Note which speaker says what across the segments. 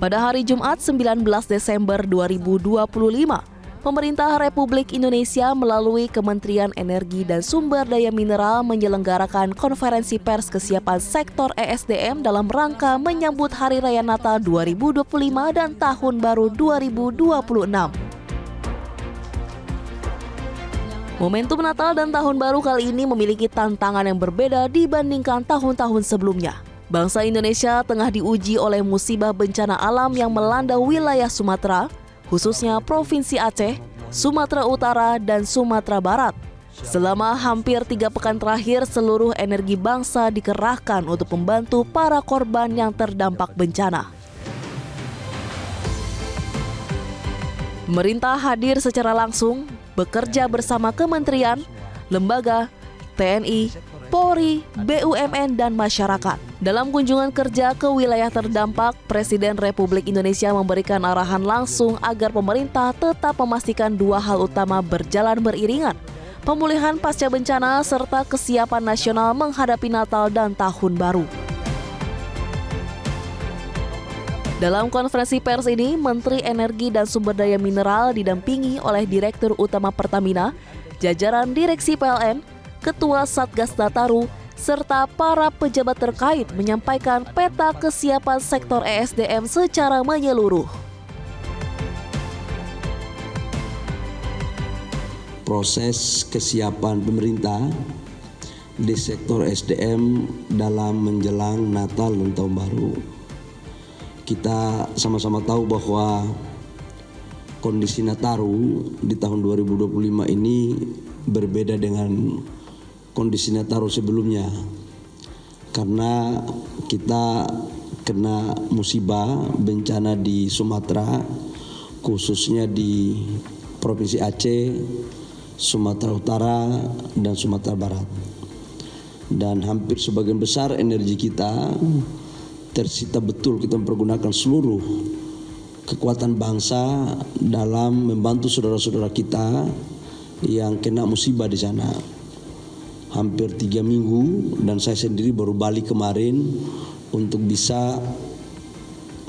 Speaker 1: Pada hari Jumat 19 Desember 2025, Pemerintah Republik Indonesia melalui Kementerian Energi dan Sumber Daya Mineral menyelenggarakan konferensi pers kesiapan sektor ESDM dalam rangka menyambut Hari Raya Natal 2025 dan Tahun Baru 2026. Momentum Natal dan Tahun Baru kali ini memiliki tantangan yang berbeda dibandingkan tahun-tahun sebelumnya. Bangsa Indonesia tengah diuji oleh musibah bencana alam yang melanda wilayah Sumatera, khususnya Provinsi Aceh, Sumatera Utara, dan Sumatera Barat. Selama hampir 3 pekan terakhir, seluruh energi bangsa dikerahkan untuk membantu para korban yang terdampak bencana. Pemerintah hadir secara langsung, bekerja bersama kementerian, lembaga, TNI, Polri, BUMN, dan masyarakat. Dalam kunjungan kerja ke wilayah terdampak, Presiden Republik Indonesia memberikan arahan langsung agar pemerintah tetap memastikan 2 hal utama berjalan beriringan: pemulihan pasca bencana serta kesiapan nasional menghadapi Natal dan Tahun Baru. Dalam konferensi pers ini, Menteri Energi dan Sumber Daya Mineral didampingi oleh Direktur Utama Pertamina, jajaran Direksi PLN, Ketua Satgas Nataru, serta para pejabat terkait menyampaikan peta kesiapan sektor ESDM secara menyeluruh.
Speaker 2: Proses kesiapan pemerintah di sektor SDM dalam menjelang Natal dan Tahun Baru. Kita sama-sama tahu bahwa kondisi Nataru di tahun 2025 ini berbeda dengan kondisi Nataru sebelumnya, karena kita kena musibah bencana di Sumatera, khususnya di Provinsi Aceh, Sumatera Utara, dan Sumatera Barat. Dan hampir sebagian besar energi kita tersita betul kita mempergunakan seluruh kekuatan bangsa dalam membantu saudara-saudara kita yang kena musibah di sana. Hampir 3 minggu dan saya sendiri baru balik kemarin untuk bisa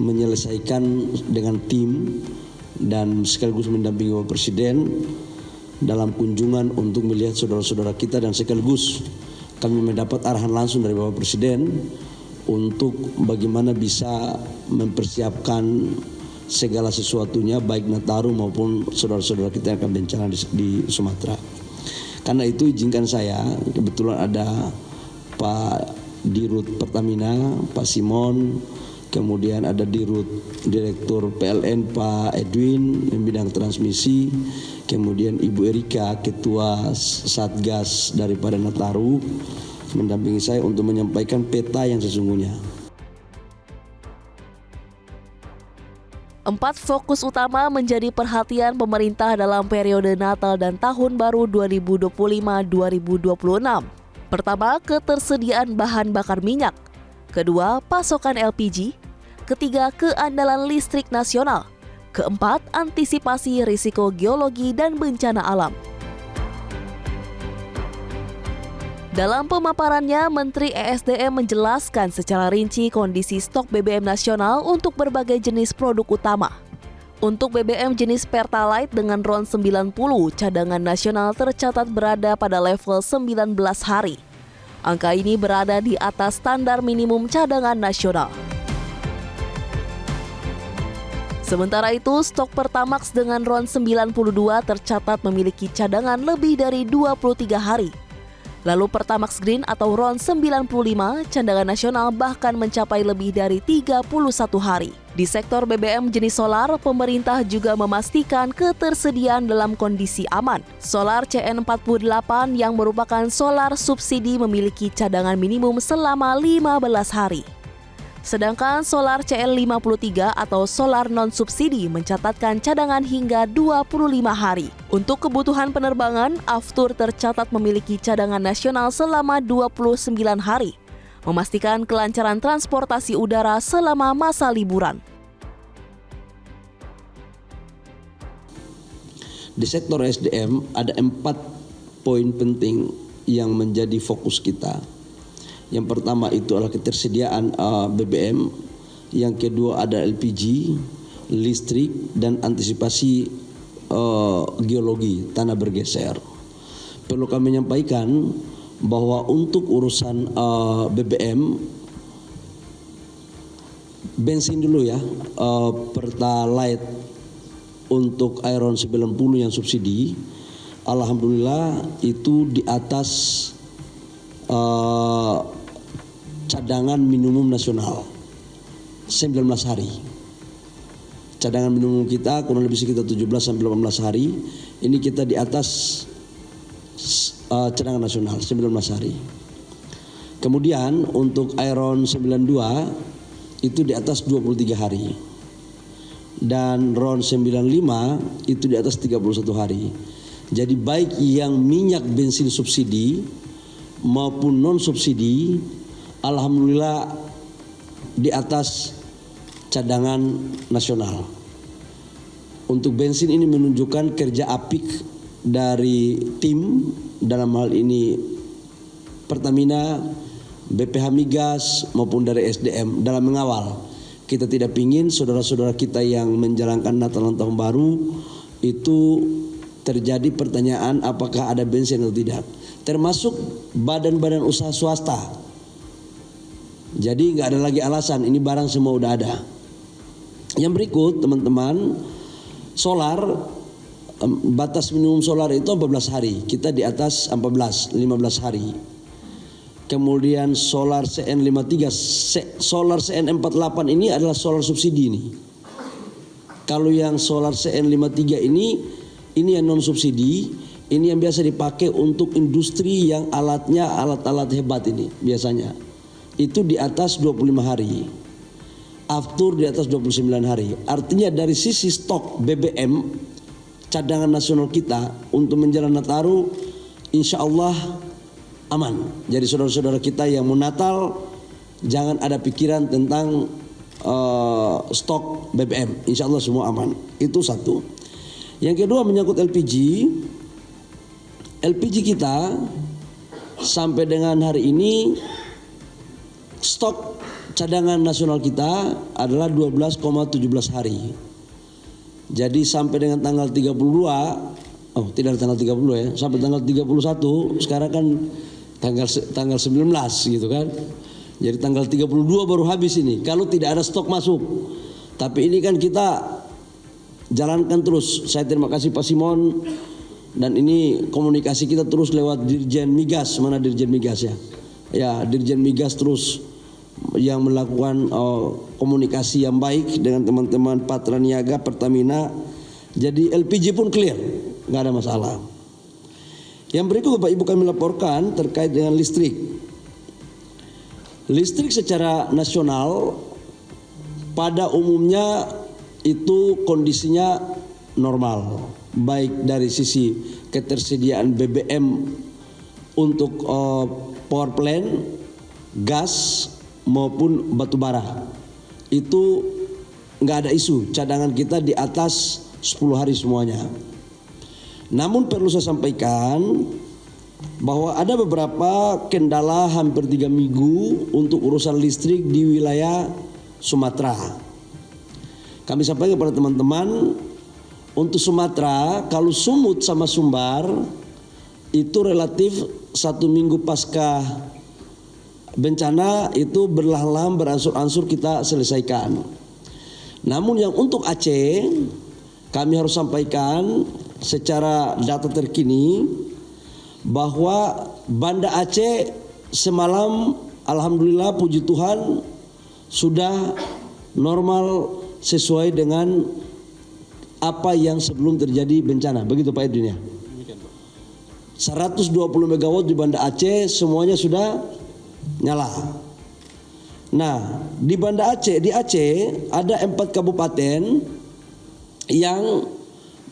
Speaker 2: menyelesaikan dengan tim dan sekaligus mendampingi Bapak Presiden dalam kunjungan untuk melihat saudara-saudara kita, dan sekaligus kami mendapat arahan langsung dari Bapak Presiden untuk bagaimana bisa mempersiapkan segala sesuatunya baik Nataru maupun saudara-saudara kita yang akan bencana di Sumatera. Karena itu izinkan saya, kebetulan ada Pak Dirut Pertamina, Pak Simon, kemudian ada Direktur PLN Pak Edwin yang bidang transmisi, kemudian Ibu Erika Ketua Satgas daripada Nataru mendampingi saya untuk menyampaikan peta yang sesungguhnya.
Speaker 1: 4 fokus utama menjadi perhatian pemerintah dalam periode Natal dan Tahun Baru 2025-2026. Pertama, ketersediaan bahan bakar minyak. Kedua, pasokan LPG. Ketiga, keandalan listrik nasional. Keempat, antisipasi risiko geologi dan bencana alam. Dalam pemaparannya, Menteri ESDM menjelaskan secara rinci kondisi stok BBM nasional untuk berbagai jenis produk utama. Untuk BBM jenis Pertalite dengan RON 90, cadangan nasional tercatat berada pada level 19 hari. Angka ini berada di atas standar minimum cadangan nasional. Sementara itu, stok Pertamax dengan RON 92 tercatat memiliki cadangan lebih dari 23 hari. Lalu Pertamax Green atau RON 95, cadangan nasional bahkan mencapai lebih dari 31 hari. Di sektor BBM jenis solar, pemerintah juga memastikan ketersediaan dalam kondisi aman. Solar CN48 yang merupakan solar subsidi memiliki cadangan minimum selama 15 hari. Sedangkan solar CL53 atau solar non-subsidi mencatatkan cadangan hingga 25 hari. Untuk kebutuhan penerbangan, Aftur tercatat memiliki cadangan nasional selama 29 hari, memastikan kelancaran transportasi udara selama masa liburan.
Speaker 2: Di sektor SDM ada 4 poin penting yang menjadi fokus kita. Yang pertama itu adalah ketersediaan BBM yang kedua ada LPG, listrik, dan antisipasi geologi tanah bergeser. Perlu kami menyampaikan bahwa untuk urusan BBM, bensin dulu ya, Pertalite untuk Iron 90 yang subsidi, alhamdulillah itu di atas cadangan minimum nasional 19 hari. Cadangan minimum kita kurang lebih sekitar 17 sampai 18 hari. Ini kita di atas cadangan nasional 19 hari. Kemudian untuk Iron 92 itu di atas 23 hari. Dan RON 95 itu di atas 31 hari. Jadi baik yang minyak bensin subsidi maupun non subsidi, alhamdulillah di atas cadangan nasional. Untuk bensin ini menunjukkan kerja apik dari tim, dalam hal ini Pertamina, BPH Migas maupun dari SDM dalam mengawal. Kita tidak ingin saudara-saudara kita yang menjalankan Natal dan Tahun Baru itu terjadi pertanyaan apakah ada bensin atau tidak. Termasuk badan-badan usaha swasta. Jadi nggak ada lagi alasan, ini barang semua udah ada. Yang berikut teman-teman, solar, batas minimum solar itu 14 hari. Kita di atas 15 hari. Kemudian solar CN53, solar CN48 ini adalah solar subsidi nih. Kalau yang solar CN53 ini yang non subsidi, ini yang biasa dipakai untuk industri yang alatnya alat-alat hebat ini biasanya. Itu di atas 25 hari. Aftur di atas 29 hari. Artinya dari sisi stok BBM cadangan nasional kita untuk menjelang Nataru insya Allah aman. Jadi saudara-saudara kita yang mau Natal jangan ada pikiran tentang stok BBM. Insya Allah semua aman. Itu satu. Yang kedua menyangkut LPG. LPG kita sampai dengan hari ini stok cadangan nasional kita adalah 12,17 hari. Jadi sampai dengan tanggal 32, tidak tanggal 30 ya, sampai tanggal 31, sekarang kan tanggal 19 gitu kan. Jadi tanggal 32 baru habis ini, kalau tidak ada stok masuk. Tapi ini kan kita jalankan terus. Saya terima kasih Pak Simon, dan ini komunikasi kita terus lewat Dirjen Migas. Mana Dirjen Migas ya? Ya, Dirjen Migas terus yang melakukan komunikasi yang baik dengan teman-teman Patra Niaga, Pertamina. Jadi LPG pun clear, nggak ada masalah. Yang berikut Bapak Ibu kami laporkan terkait dengan listrik. Listrik secara nasional pada umumnya itu kondisinya normal, baik dari sisi ketersediaan BBM untuk power plant, gas maupun batu bara. Itu nggak ada isu, cadangan kita di atas 10 hari semuanya. Namun perlu saya sampaikan bahwa ada beberapa kendala hampir 3 minggu untuk urusan listrik di wilayah Sumatera. Kami sampaikan kepada teman-teman, untuk Sumatera kalau Sumut sama Sumbar itu relatif 1 minggu pasca bencana itu berlahan-lahan beransur-ansur kita selesaikan. Namun yang untuk Aceh kami harus sampaikan secara data terkini bahwa Banda Aceh semalam alhamdulillah puji Tuhan sudah normal sesuai dengan apa yang sebelum terjadi bencana. Begitu Pak Edwin ya. 120 megawatt di Banda Aceh semuanya sudah nyala. Nah, di Banda Aceh, di Aceh ada 4 kabupaten yang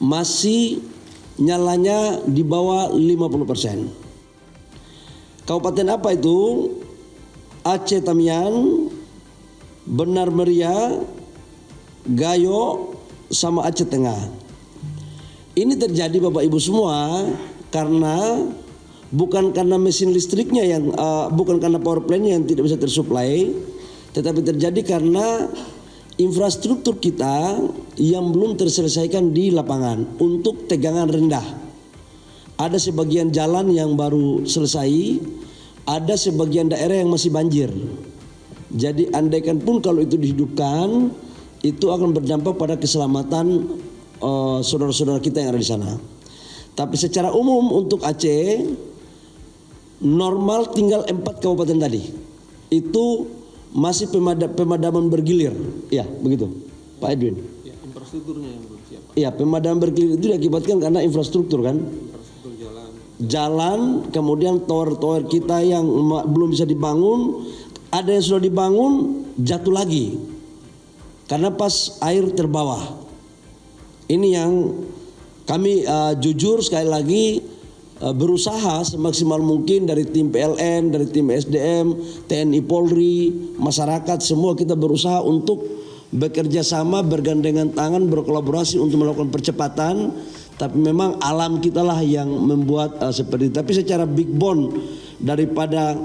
Speaker 2: masih nyalanya di bawah 50%. Kabupaten apa itu? Aceh Tamiang, Benar Meriah, Gayo, sama Aceh Tengah. Ini terjadi Bapak Ibu semua karena bukan karena mesin listriknya yang bukan karena power plant yang tidak bisa tersuplai, Tetapi terjadi karena infrastruktur kita yang belum terselesaikan di lapangan untuk tegangan rendah. Ada sebagian jalan yang baru selesai, ada sebagian daerah yang masih banjir. Jadi andaikan pun kalau itu dihidupkan, itu akan berdampak pada keselamatan saudara-saudara kita yang ada di sana. Tapi secara umum untuk Aceh, normal tinggal 4 kabupaten tadi. Itu masih pemadaman bergilir, ya begitu, Pak Edwin.
Speaker 3: Ya, infrastrukturnya yang belum siap.
Speaker 2: Iya, pemadaman bergilir itu diakibatkan karena infrastruktur kan.
Speaker 3: Infrastruktur
Speaker 2: Jalan, kemudian tower-tower kita yang belum bisa dibangun, ada yang sudah dibangun jatuh lagi karena pas air terbawah. Ini yang kami jujur sekali lagi berusaha semaksimal mungkin dari tim PLN, dari tim SDM, TNI Polri, masyarakat, semua kita berusaha untuk bekerja sama, bergandengan tangan, berkolaborasi untuk melakukan percepatan. Tapi memang alam kita lah yang membuat seperti itu. Tapi secara big bone daripada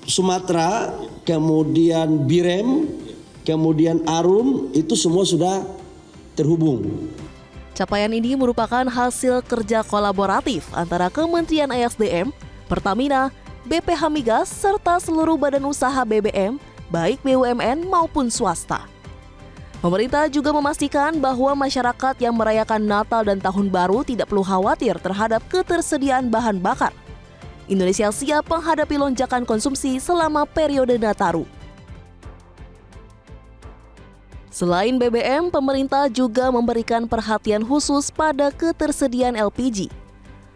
Speaker 2: Sumatera, kemudian Birem, kemudian Arum, itu semua sudah terhubung.
Speaker 1: Capaian ini merupakan hasil kerja kolaboratif antara Kementerian ESDM, Pertamina, BPH Migas, serta seluruh badan usaha BBM, baik BUMN maupun swasta. Pemerintah juga memastikan bahwa masyarakat yang merayakan Natal dan Tahun Baru tidak perlu khawatir terhadap ketersediaan bahan bakar. Indonesia siap menghadapi lonjakan konsumsi selama periode Nataru. Selain BBM, pemerintah juga memberikan perhatian khusus pada ketersediaan LPG.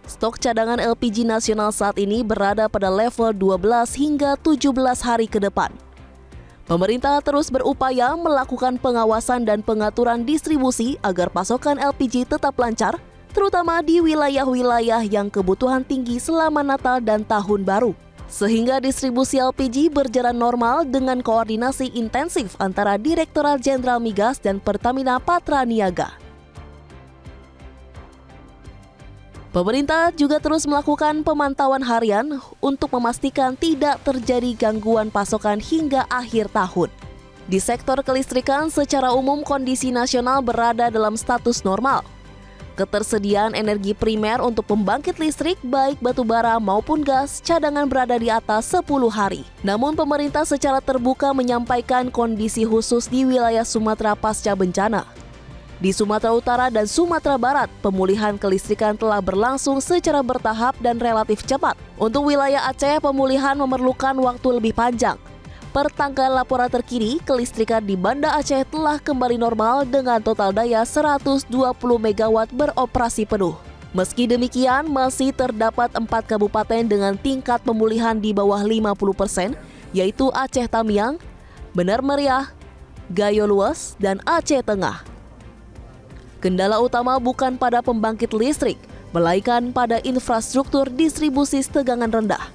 Speaker 1: Stok cadangan LPG nasional saat ini berada pada level 12 hingga 17 hari ke depan. Pemerintah terus berupaya melakukan pengawasan dan pengaturan distribusi agar pasokan LPG tetap lancar, terutama di wilayah-wilayah yang kebutuhan tinggi selama Natal dan Tahun Baru. Sehingga distribusi LPG berjalan normal dengan koordinasi intensif antara Direktorat Jenderal Migas dan Pertamina Patraniaga. Pemerintah juga terus melakukan pemantauan harian untuk memastikan tidak terjadi gangguan pasokan hingga akhir tahun. Di sektor kelistrikan secara umum kondisi nasional berada dalam status normal. Ketersediaan energi primer untuk pembangkit listrik baik batu bara maupun gas cadangan berada di atas 10 hari. Namun pemerintah secara terbuka menyampaikan kondisi khusus di wilayah Sumatera pasca bencana. Di Sumatera Utara dan Sumatera Barat, pemulihan kelistrikan telah berlangsung secara bertahap dan relatif cepat. Untuk wilayah Aceh, pemulihan memerlukan waktu lebih panjang. Per tanggal laporan terkini, kelistrikan di Banda Aceh telah kembali normal dengan total daya 120 MW beroperasi penuh. Meski demikian, masih terdapat 4 kabupaten dengan tingkat pemulihan di bawah 50%, yaitu Aceh Tamiang, Benar Meriah, Gayo Luas, dan Aceh Tengah. Kendala utama bukan pada pembangkit listrik, melainkan pada infrastruktur distribusi tegangan rendah.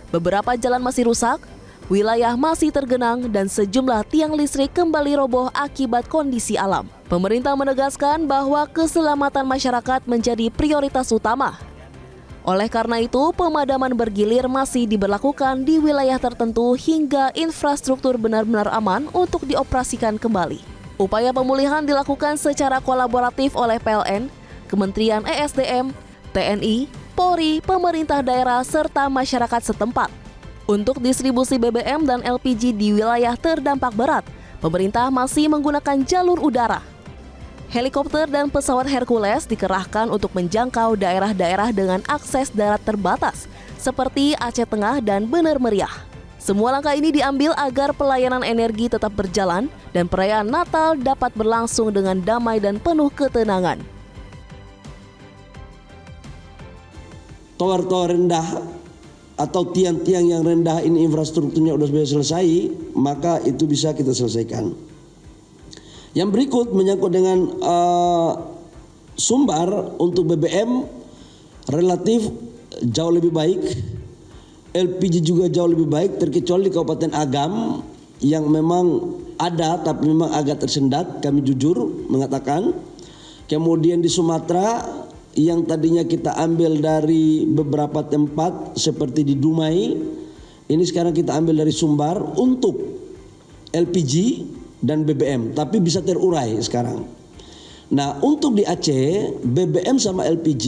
Speaker 1: Beberapa jalan masih rusak, wilayah masih tergenang dan sejumlah tiang listrik kembali roboh akibat kondisi alam. Pemerintah menegaskan bahwa keselamatan masyarakat menjadi prioritas utama. Oleh karena itu, pemadaman bergilir masih diberlakukan di wilayah tertentu hingga infrastruktur benar-benar aman untuk dioperasikan kembali. Upaya pemulihan dilakukan secara kolaboratif oleh PLN, Kementerian ESDM, TNI, Polri, pemerintah daerah, serta masyarakat setempat. Untuk distribusi BBM dan LPG di wilayah terdampak berat, pemerintah masih menggunakan jalur udara. Helikopter dan pesawat Hercules dikerahkan untuk menjangkau daerah-daerah dengan akses darat terbatas, seperti Aceh Tengah dan Benar Meriah. Semua langkah ini diambil agar pelayanan energi tetap berjalan dan perayaan Natal dapat berlangsung dengan damai dan penuh ketenangan.
Speaker 2: Tower-tower rendah atau tiang-tiang yang rendah ini infrastrukturnya sudah selesai, maka itu bisa kita selesaikan. Yang berikut menyangkut dengan sumber untuk BBM relatif jauh lebih baik, LPG juga jauh lebih baik, terkecuali di Kabupaten Agam yang memang ada tapi memang agak tersendat, kami jujur mengatakan. Kemudian di Sumatera yang tadinya kita ambil dari beberapa tempat seperti di Dumai, Ini sekarang kita ambil dari Sumbar untuk LPG dan BBM, tapi bisa terurai sekarang. Nah, untuk di Aceh, BBM sama LPG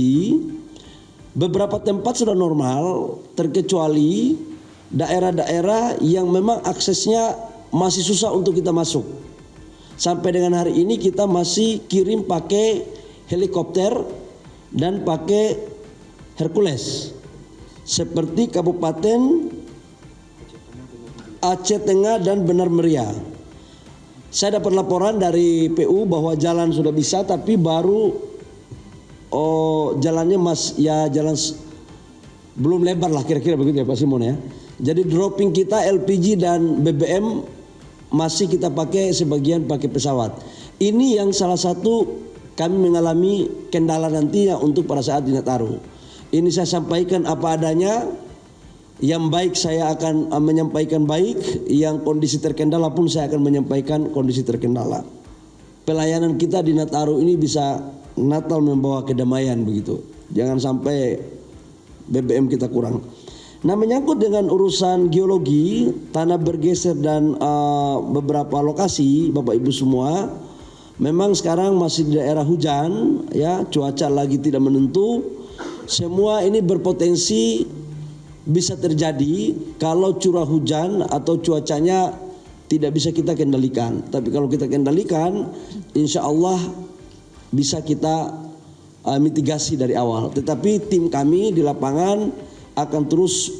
Speaker 2: beberapa tempat sudah normal, terkecuali daerah-daerah yang memang aksesnya masih susah untuk kita masuk. Sampai dengan hari ini kita masih kirim pakai helikopter dan pakai Hercules. Seperti Kabupaten Aceh Tengah dan Benar Meriah. Saya dapat laporan dari PU bahwa jalan sudah bisa, tapi baru jalannya belum lebar lah, kira-kira begitu ya Pak Simon ya. Jadi dropping kita LPG dan BBM masih kita pakai sebagian pakai pesawat. Ini yang salah satu kami mengalami kendala nantinya untuk pada saat di Nataru. Ini saya sampaikan apa adanya. Yang baik saya akan menyampaikan baik, yang kondisi terkendala pun saya akan menyampaikan kondisi terkendala. Pelayanan kita di Nataru ini bisa Natal membawa kedamaian begitu. Jangan sampai BBM kita kurang. Nah, menyangkut dengan urusan geologi, tanah bergeser dan beberapa lokasi, Bapak Ibu semua, memang sekarang masih di daerah hujan, ya, cuaca lagi tidak menentu. Semua ini berpotensi bisa terjadi kalau curah hujan atau cuacanya tidak bisa kita kendalikan. Tapi kalau kita kendalikan, insya Allah bisa kita mitigasi dari awal. Tetapi tim kami di lapangan akan terus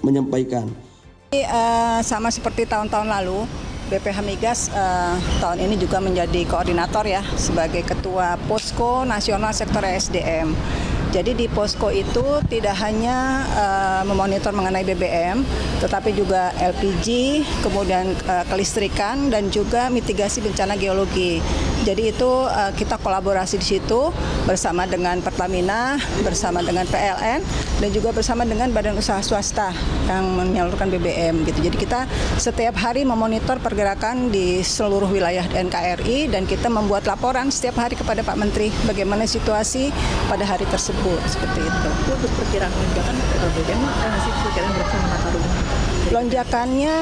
Speaker 2: menyampaikan.
Speaker 4: Sama seperti tahun-tahun lalu, BPH Migas tahun ini juga menjadi koordinator ya sebagai Ketua Posko Nasional Sektor SDM. Jadi di posko itu tidak hanya memonitor mengenai BBM, tetapi juga LPG, kemudian kelistrikan dan juga mitigasi bencana geologi. Jadi itu kita kolaborasi di situ bersama dengan Pertamina, bersama dengan PLN dan juga bersama dengan badan usaha swasta yang menyalurkan BBM gitu. Jadi kita setiap hari memonitor pergerakan di seluruh wilayah NKRI dan kita membuat laporan setiap hari kepada Pak Menteri bagaimana situasi pada hari tersebut seperti itu.
Speaker 5: Untuk perkiraan lonjakan BBM masih perkiraan berapa sama Nataru?
Speaker 4: Lonjakannya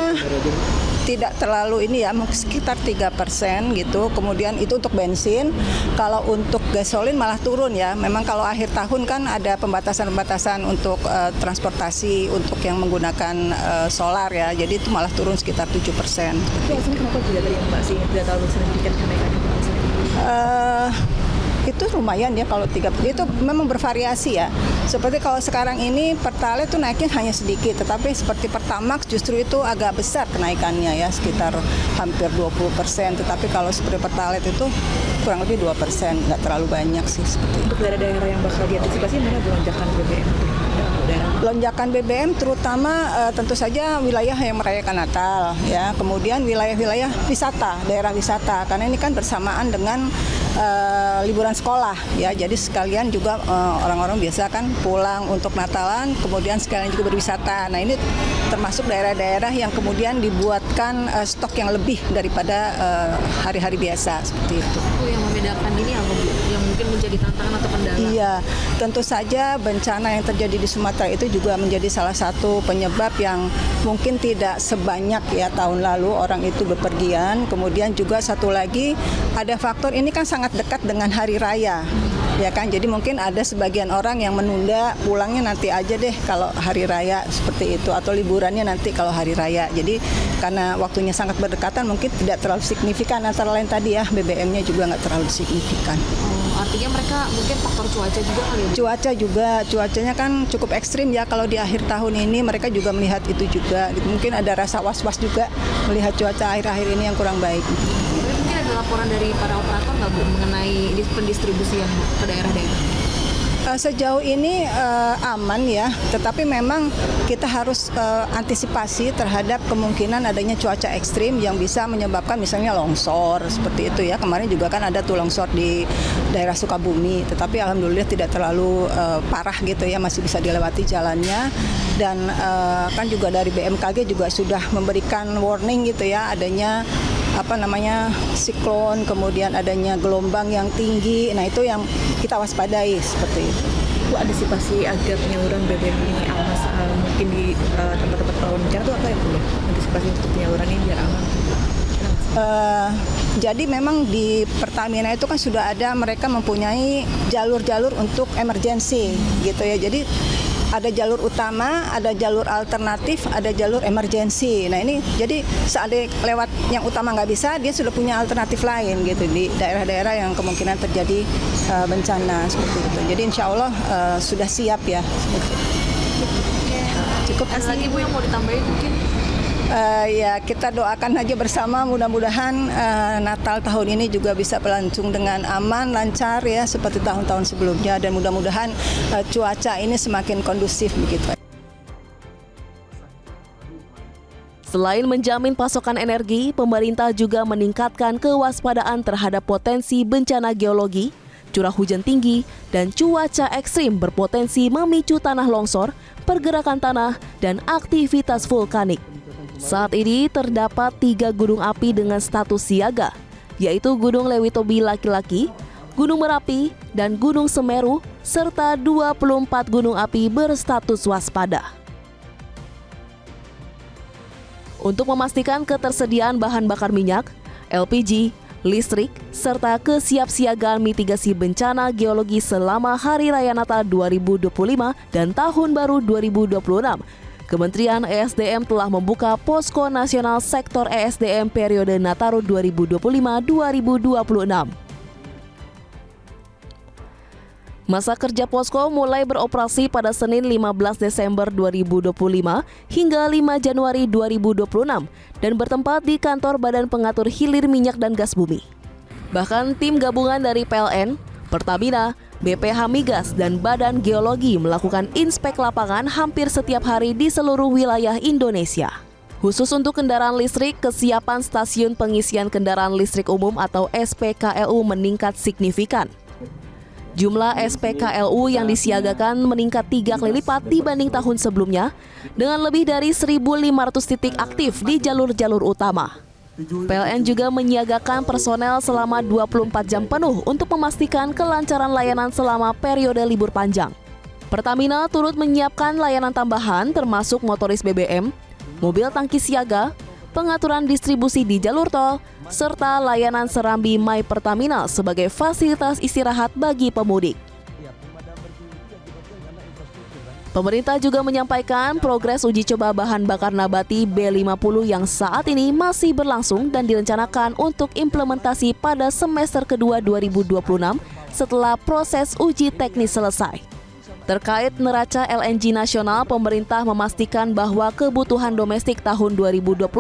Speaker 4: tidak terlalu ini ya, sekitar 3% gitu. Kemudian itu untuk bensin. Kalau untuk gasolin malah turun ya. Memang kalau akhir tahun kan ada pembatasan-pembatasan untuk transportasi untuk yang menggunakan solar ya. Jadi itu malah turun sekitar 7%.
Speaker 5: Alasannya kenapa juga tadi Mbak sih tidak terlalu signifikan kenaikannya?
Speaker 4: Itu lumayan ya kalau 3%. Itu memang bervariasi ya. Seperti kalau sekarang ini Pertalite itu naiknya hanya sedikit, tetapi seperti Pertamax justru itu agak besar kenaikannya ya, sekitar hampir 20%. Tetapi kalau seperti Pertalite itu kurang lebih 2%, nggak terlalu banyak sih seperti itu.
Speaker 5: Untuk daerah-daerah yang bakal diantisipasi mana lonjakan BBM?
Speaker 4: Lonjakan BBM terutama tentu saja wilayah yang merayakan Natal ya, kemudian wilayah-wilayah wisata, daerah wisata, karena ini kan bersamaan dengan liburan sekolah ya, jadi sekalian juga orang-orang biasa kan pulang untuk Natalan, kemudian sekalian juga berwisata. Nah ini termasuk daerah-daerah yang kemudian dibuatkan stok yang lebih daripada hari-hari biasa seperti itu.
Speaker 5: Yang membedakan ini apa Bu? Yang mungkin menjadi tantangan atau kendala?
Speaker 4: Iya, tentu saja bencana yang terjadi di Sumatera itu juga menjadi salah satu penyebab yang mungkin tidak sebanyak ya tahun lalu orang itu bepergian. Kemudian juga satu lagi ada faktor ini kan sangat dekat dengan hari raya. Ya kan, jadi mungkin ada sebagian orang yang menunda pulangnya nanti aja deh kalau hari raya seperti itu, atau liburannya nanti kalau hari raya. Jadi karena waktunya sangat berdekatan mungkin tidak terlalu signifikan, antara lain tadi ya BBM-nya juga nggak terlalu signifikan.
Speaker 5: Artinya mereka mungkin faktor cuaca juga kali ya?
Speaker 4: Cuaca juga, cuacanya kan cukup ekstrim ya kalau di akhir tahun ini, mereka juga melihat itu juga. Mungkin ada rasa was-was juga melihat cuaca akhir-akhir ini yang kurang baik.
Speaker 5: Mungkin ada laporan dari para operator nggak Bu mengenai pendistribusian ke daerah-daerah?
Speaker 4: Sejauh ini aman ya, tetapi memang kita harus antisipasi terhadap kemungkinan adanya cuaca ekstrim yang bisa menyebabkan misalnya longsor seperti itu ya. Kemarin juga kan ada tuh longsor di daerah Sukabumi, tetapi alhamdulillah tidak terlalu parah gitu ya, masih bisa dilewati jalannya. Dan kan juga dari BMKG juga sudah memberikan warning gitu ya, adanya siklon, kemudian adanya gelombang yang tinggi. Nah itu yang kita waspadai seperti itu.
Speaker 5: Bu, antisipasi agar penyaluran BBM ini aman mungkin di tempat-tempat rawan bencana itu apa ya Bu? Antisipasi untuk penyaluran ini biar aman.
Speaker 4: Jadi memang di Pertamina itu kan sudah ada, mereka mempunyai jalur-jalur untuk emergensi gitu ya. Jadi ada jalur utama, ada jalur alternatif, ada jalur emergensi. Nah ini jadi saat lewat yang utama nggak bisa, dia sudah punya alternatif lain gitu di daerah-daerah yang kemungkinan terjadi bencana seperti itu. Jadi insya Allah sudah siap ya.
Speaker 5: Cukup. Ada lagi Bu yang mau ditambahin mungkin?
Speaker 4: Ya kita doakan aja bersama, mudah-mudahan Natal tahun ini juga bisa berlangsung dengan aman, lancar ya seperti tahun-tahun sebelumnya, dan mudah-mudahan cuaca ini semakin kondusif begitu.
Speaker 1: Selain menjamin pasokan energi, pemerintah juga meningkatkan kewaspadaan terhadap potensi bencana geologi, curah hujan tinggi, dan cuaca ekstrim berpotensi memicu tanah longsor, pergerakan tanah, dan aktivitas vulkanik. Saat ini terdapat 3 gunung api dengan status siaga, yaitu Gunung Lewitobi Laki-Laki, Gunung Merapi, dan Gunung Semeru, serta 24 gunung api berstatus waspada. Untuk memastikan ketersediaan bahan bakar minyak, LPG, listrik, serta kesiapsiagaan mitigasi bencana geologi selama Hari Raya Natal 2025 dan Tahun Baru 2026, Kementerian ESDM telah membuka Posko Nasional Sektor ESDM periode Nataru 2025-2026. Masa kerja Posko mulai beroperasi pada Senin 15 Desember 2025 hingga 5 Januari 2026 dan bertempat di kantor Badan Pengatur Hilir Minyak dan Gas Bumi. Bahkan tim gabungan dari PLN, Pertamina, BPH Migas, dan Badan Geologi melakukan inspek lapangan hampir setiap hari di seluruh wilayah Indonesia. Khusus untuk kendaraan listrik, kesiapan stasiun pengisian kendaraan listrik umum atau SPKLU meningkat signifikan. Jumlah SPKLU yang disiagakan meningkat 3 kali lipat dibanding tahun sebelumnya, dengan lebih dari 1.500 titik aktif di jalur-jalur utama. PLN juga menyiagakan personel selama 24 jam penuh untuk memastikan kelancaran layanan selama periode libur panjang. Pertamina turut menyiapkan layanan tambahan termasuk motoris BBM, mobil tangki siaga, pengaturan distribusi di jalur tol, serta layanan Serambi My Pertamina sebagai fasilitas istirahat bagi pemudik. Pemerintah juga menyampaikan progres uji coba bahan bakar nabati B50 yang saat ini masih berlangsung dan direncanakan untuk implementasi pada semester kedua 2026 setelah proses uji teknis selesai. Terkait neraca LNG nasional, pemerintah memastikan bahwa kebutuhan domestik tahun 2026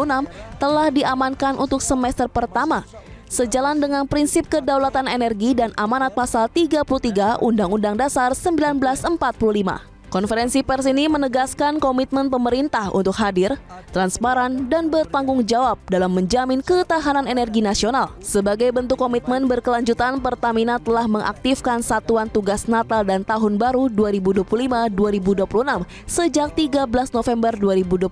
Speaker 1: telah diamankan untuk semester pertama, sejalan dengan prinsip kedaulatan energi dan amanat pasal 33 Undang-Undang Dasar 1945. Konferensi pers ini menegaskan komitmen pemerintah untuk hadir, transparan, dan bertanggung jawab dalam menjamin ketahanan energi nasional. Sebagai bentuk komitmen berkelanjutan, Pertamina telah mengaktifkan Satuan Tugas Natal dan Tahun Baru 2025-2026 sejak 13 November 2025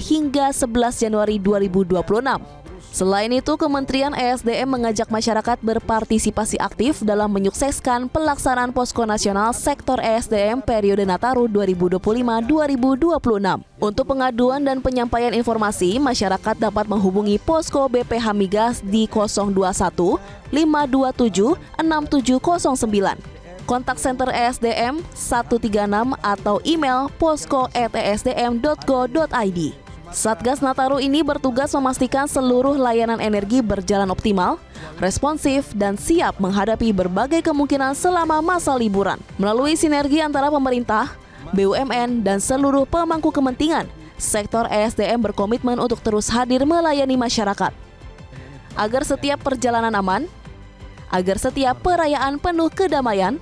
Speaker 1: hingga 11 Januari 2026. Selain itu, Kementerian ESDM mengajak masyarakat berpartisipasi aktif dalam menyukseskan pelaksanaan Posko Nasional Sektor ESDM periode Nataru 2025-2026. Untuk pengaduan dan penyampaian informasi, masyarakat dapat menghubungi Posko BPH Migas di 021 527 6709. Kontak Center ESDM 136 atau email posko@esdm.go.id. Satgas Nataru ini bertugas memastikan seluruh layanan energi berjalan optimal, responsif, dan siap menghadapi berbagai kemungkinan selama masa liburan. Melalui sinergi antara pemerintah, BUMN, dan seluruh pemangku kepentingan, sektor ESDM berkomitmen untuk terus hadir melayani masyarakat. Agar setiap perjalanan aman, agar setiap perayaan penuh kedamaian,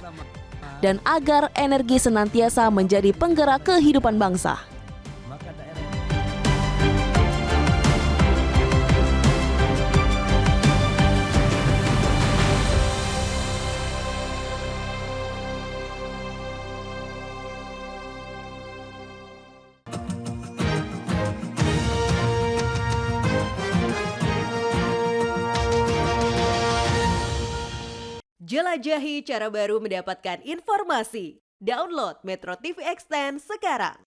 Speaker 1: dan agar energi senantiasa menjadi penggerak kehidupan bangsa.
Speaker 6: Jelajahi cara baru mendapatkan informasi. Download Metro TV Extend sekarang.